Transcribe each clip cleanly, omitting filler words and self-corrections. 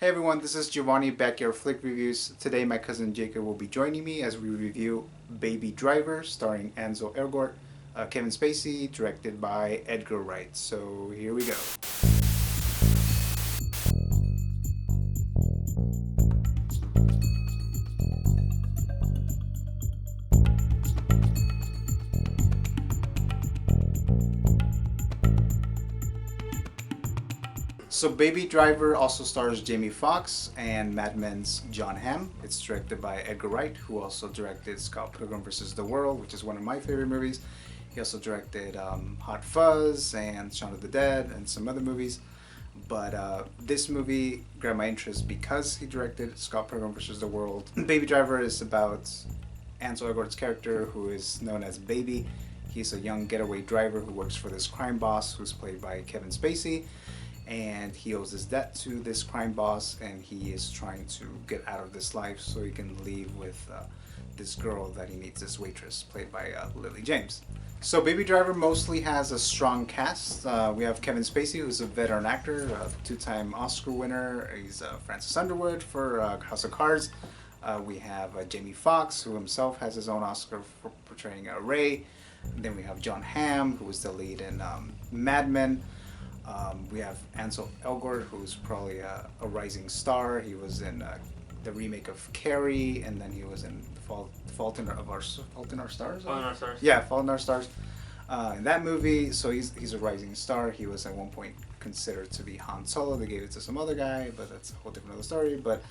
Hey everyone, this is Giovanni back here at Flick Reviews. Today my cousin Jacob will be joining me as we review Baby Driver starring Ansel Elgort, Kevin Spacey, directed by Edgar Wright. So here we go. So Baby Driver also stars Jamie Foxx and Mad Men's Jon Hamm. It's directed by Edgar Wright, who also directed Scott Pilgrim vs. the World, which is one of my favorite movies. He also directed Hot Fuzz and Shaun of the Dead and some other movies. But this movie grabbed my interest because he directed Scott Pilgrim vs. the World. Baby Driver is about Ansel Elgort's character, who is known as Baby. He's a young getaway driver who works for this crime boss, who's played by Kevin Spacey, and he owes his debt to this crime boss, and he is trying to get out of this life so he can leave with this girl that he meets, this waitress played by Lily James. So Baby Driver mostly has a strong cast. We have Kevin Spacey, who's a veteran actor, a two-time Oscar winner. He's Francis Underwood for House of Cards. We have Jamie Foxx, who himself has his own Oscar for portraying Ray. And then we have Jon Hamm, who was the lead in Mad Men. We have Ansel Elgort, who's probably a rising star. He was in the remake of Carrie, and then he was in Fault in Our Stars. Fault in Our Stars. Yeah, Fault in Our Stars. In that movie, so he's a rising star. He was at one point considered to be Han Solo. They gave it to some other guy, but that's a whole different other story. But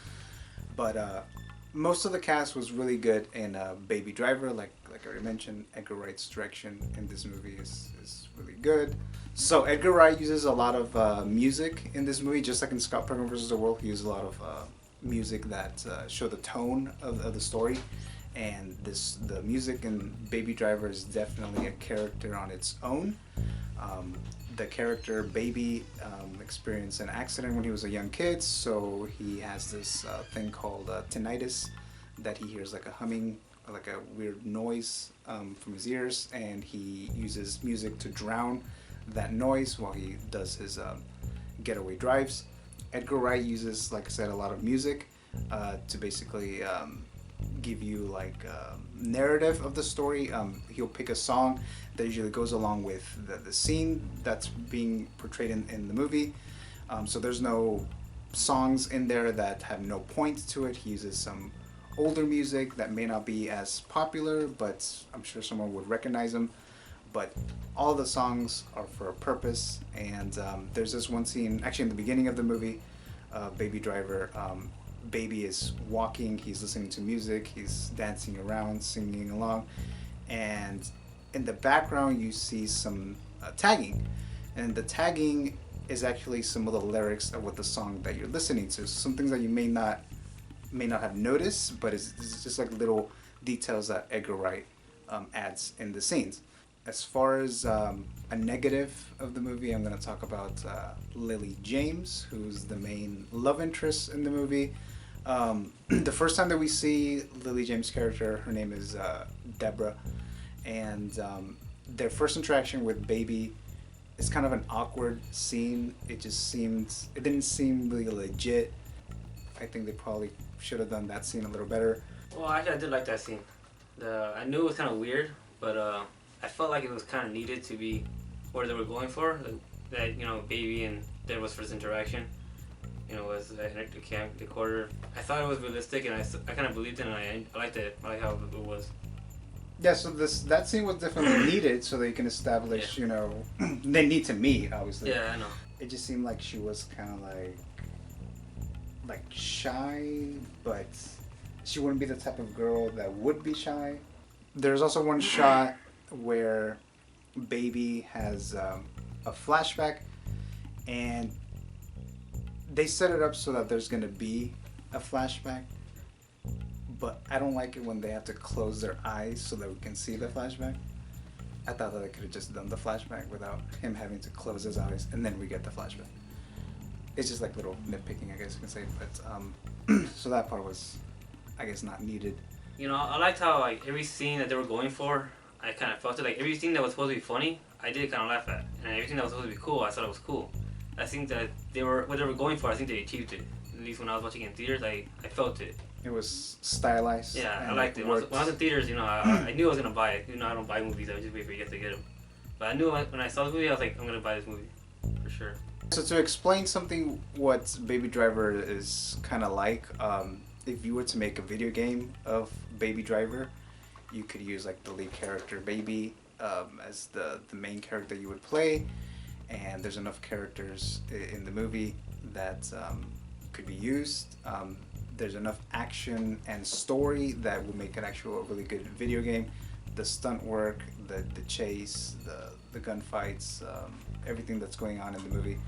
most of the cast was really good in Baby Driver. Like I already mentioned, Edgar Wright's direction in this movie is really good. So Edgar Wright uses a lot of music in this movie, just like in Scott Pilgrim vs. the World. He used a lot of music that show the tone of the story, and the music in Baby Driver is definitely a character on its own. The character Baby experienced an accident when he was a young kid, so he has this thing called tinnitus, that he hears like a humming, or like a weird noise from his ears, and he uses music to drown that noise while he does his getaway drives. Edgar Wright uses, like I said, a lot of music to basically give you like a narrative of the story. He'll pick a song that usually goes along with the scene that's being portrayed in the movie. So there's no songs in there that have no point to it. He uses some older music that may not be as popular, but I'm sure someone would recognize them. But all the songs are for a purpose, and there's this one scene, actually in the beginning of the movie, Baby Driver, Baby is walking, he's listening to music, he's dancing around, singing along, and in the background you see some tagging, and the tagging is actually some of the lyrics of what the song that you're listening to. So some things that you may not have noticed, but it's just like little details that Edgar Wright adds in the scenes. As far as a negative of the movie, I'm going to talk about Lily James, who's the main love interest in the movie. The first time that we see Lily James' character, her name is Deborah, and their first interaction with Baby is kind of an awkward scene. It didn't seem really legit. I think they probably should have done that scene a little better. Well, actually, I did like that scene. I knew it was kind of weird, but I felt like it was kind of needed to be what they were going for. That Baby and there was first interaction. Was the camp, the quarter. I thought it was realistic, and I kind of believed it, and I liked it. I like how it was. Yeah, so that scene was definitely needed so they can establish, they need to meet, obviously. Yeah, I know. It just seemed like she was kind of like shy, but she wouldn't be the type of girl that would be shy. There's also one shot where Baby has a flashback, and they set it up so that there's going to be a flashback, but I don't like it when they have to close their eyes so that we can see the flashback. I thought that they could have just done the flashback without him having to close his eyes, and then we get the flashback. It's just like little nitpicking, I guess you can say, but so that part was, I guess, not needed. I liked how like every scene that they were going for, I kind of felt it. Like every scene that was supposed to be funny, I did kind of laugh at, and everything that was supposed to be cool, I thought it was cool. I think that what they were going for, I think they achieved it. least when I was watching it in theaters, I felt it. It was stylized. Yeah, I and liked it. When worked. I was in theaters, I knew I was gonna buy it. I don't buy movies. I just wait for you to get them. But I knew when I saw the movie, I was like, I'm gonna buy this movie for sure. So to explain something, what Baby Driver is kind of like, if you were to make a video game of Baby Driver, you could use like the lead character Baby as the main character you would play, and there's enough characters in the movie that could be used. There's enough action and story that will make an actual really good video game. The stunt work, the chase, the gunfights, everything that's going on in the movie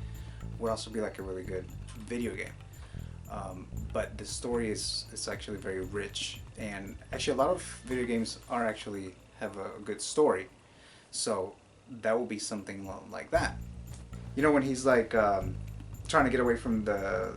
would also be like a really good video game. But the story is actually very rich, and actually a lot of video games are actually have a good story. So that will be something like that. When he's like trying to get away from the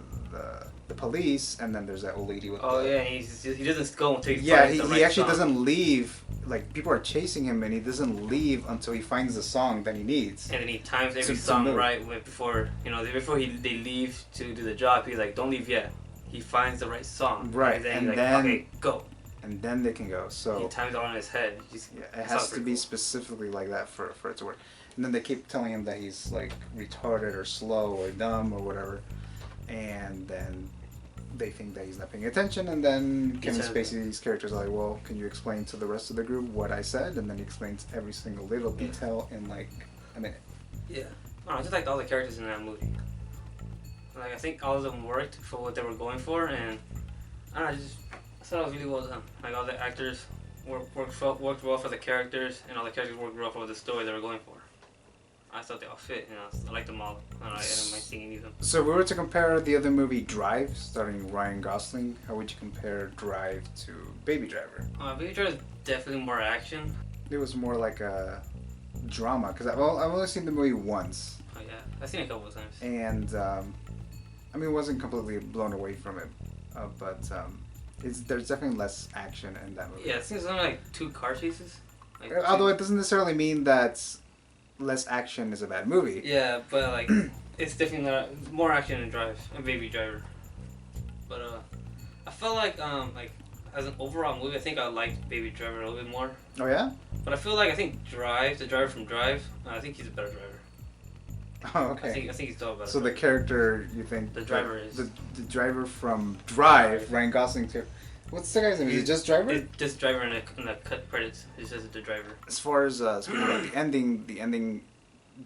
police, and then there's that old lady with he doesn't go until he yeah, finds the he right actually song. doesn't leave. Like, people are chasing him, and he doesn't leave until he finds the song that he needs. And then he times every to song move. right before they leave to do the job. He's like, don't leave yet. He finds the right song. Right, And then and he's like, then- okay, go. And then they can go. He So times it all in his head. yeah, it Sounds has to pretty be cool. specifically like that for it to work. And then they keep telling him that he's like retarded or slow or dumb or whatever, and then they think that he's not paying attention. And then Kevin says- Spacey's character's like, "Well, can you explain to the rest of the group what I said?" And then he explains every single little detail in like a minute. Yeah. I just liked all the characters in that movie. Like, I think all of them worked for what they were going for, and I don't know, I thought it was really well done. Like, all the actors worked well for the characters, and all the characters worked well for the story they were going for. I thought they all fit. I liked them all. I don't mind seeing any of them. So if we were to compare the other movie, Drive, starring Ryan Gosling, how would you compare Drive to Baby Driver? Baby Driver is definitely more action. It was more like a drama, because I've only seen the movie once, Oh yeah, I've seen it a couple of times. and I mean, wasn't completely blown away from it, but there's definitely less action in that movie. Yeah, it seems only like 2 car chases. Like, Although it doesn't necessarily mean that less action is a bad movie. Yeah, but like it's definitely more action in Baby Driver. But I felt like as an overall movie, I think I liked Baby Driver a little bit more. Oh yeah? But I think the driver from Drive, I think he's a better driver. Oh, okay. I think he's still a better. So the character, you think The driver is- the driver from Drive, Ryan Gosling too. What's the guy's name? Is it just Driver? It's just driver in the cut credits. It says the driver. As far as speaking about the ending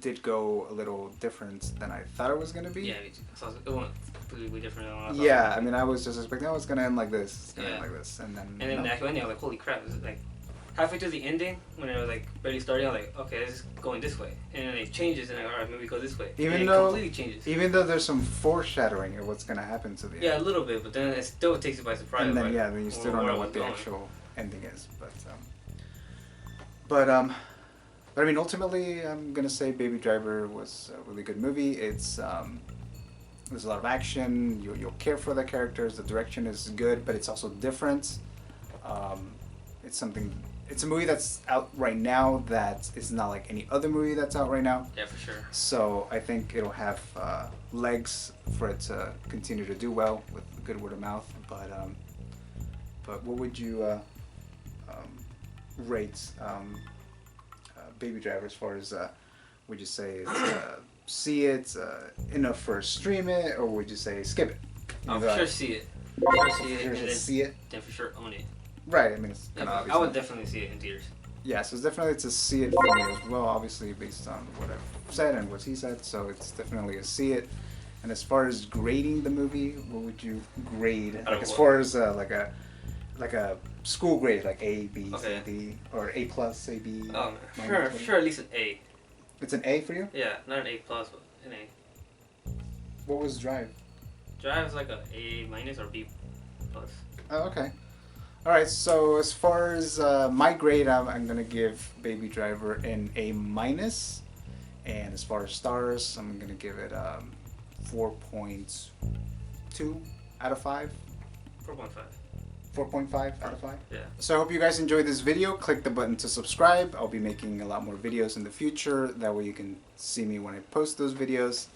did go a little different than I thought it was gonna be. Yeah, it went completely different than what I thought. Yeah, I mean, I was just expecting, oh, it's gonna end like this. It's gonna Yeah. end like this, and then. And then no. the actual ending, I was like, holy crap! It was like halfway through the ending, when it was like barely starting, I was like, okay, this is going this way, and then it changes, and like, all right, maybe go this way. Even and though- it completely changes. Even though there's some foreshadowing of what's gonna happen to the end. Yeah, a little bit, but then it still takes you by surprise. And then like, then you still don't where know I what was the going. actual ending is, but I mean, ultimately, I'm gonna say Baby Driver was a really good movie. It's there's a lot of action. You'll care for the characters. The direction is good, but it's also different. It's a movie that's out right now that is not like any other movie that's out right now. Yeah, for sure. So I think it'll have legs for it to continue to do well with good word of mouth. But what would you rate Baby Driver as far as would you say it's, see it enough for stream it, or would you say skip it? I'll for sure see it. For For sure see it, and sure then, see it. then for sure own it. Right. I mean, it's Yeah, kind of but obvious. I would now. definitely see it in theaters. Yeah, so it's definitely to see it for me as well, obviously based on what I've said and what he said, so it's definitely a see it. And as far as grading the movie, what would you grade? Out Like of as what? far as like a school grade, like A, B, Okay. C, D, or A plus, A, B. Oh, minus, sure, whatever? sure, at least an A. It's an A for you? Yeah, not an A plus, but an A. What was Drive? Drive is like a A minus or B plus. Oh, okay. All right. So as far as my grade, I'm gonna give Baby Driver an A minus, and as far as stars, I'm gonna give it 4.2 out of 5. 4.5. 4.5 out of 5. Yeah. So I hope you guys enjoyed this video. Click the button to subscribe. I'll be making a lot more videos in the future. That way you can see me when I post those videos.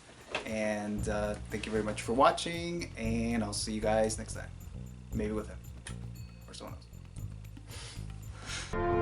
And thank you very much for watching, and I'll see you guys next time. Maybe with him or someone else.